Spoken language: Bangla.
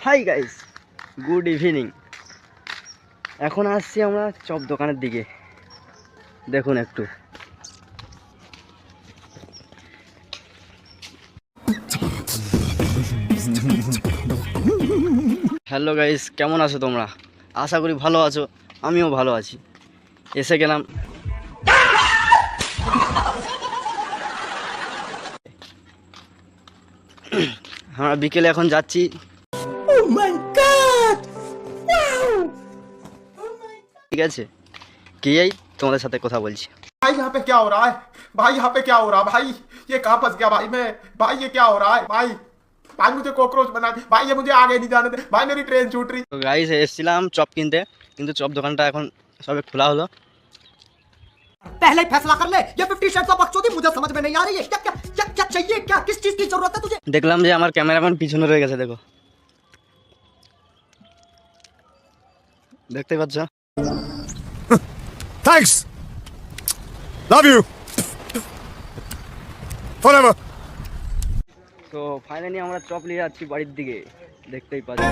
Hi guys, good evening. এখন আসছি আমরা চপ দোকানের দিকে। দেখুন একটু, হ্যালো গাইস, কেমন আছো তোমরা? আশা করি ভালো আছো, আমিও ভালো আছি। এসে গেলাম আমরা বিকেলে এখন যাচ্ছি। ঠিক আছে, গিয়েই তোমাদের সাথে কথা বলছি। भाई यहाँ पे क्या हो रहा है? भाई यहाँ पे क्या हो रहा है? भाई ये कहाँ फंस गया भाई मैं? भाई ये क्या हो रहा है भाई? भाई मुझे कॉकरोच बना दे भाई, ये मुझे आगे नहीं जाने दे भाई, मेरी ट्रेन छूट रही। তো গাইস, এসেছিলাম চপ কিনতে, কিন্তু চপ দোকানটা এখন সবে খোলা হলো। पहले ही फैसला कर ले, ये 50 शेड्स ऑफ बकचोदी मुझे समझ में नहीं आ रही है। क्या क्या क्या क्या चाहिए, क्या किस चीज की जरूरत है तुझे? দেখলাম যে আমার ক্যামেরাম্যান পিছনে রয়ে গেছে, দেখো, দেখতে পাচ্ছ? Thanks. Love you. Forever. তো ফাইনালি আমরা চপ নিয়ে যাচ্ছি বাড়ির দিকে, দেখতেই পাচ্ছি।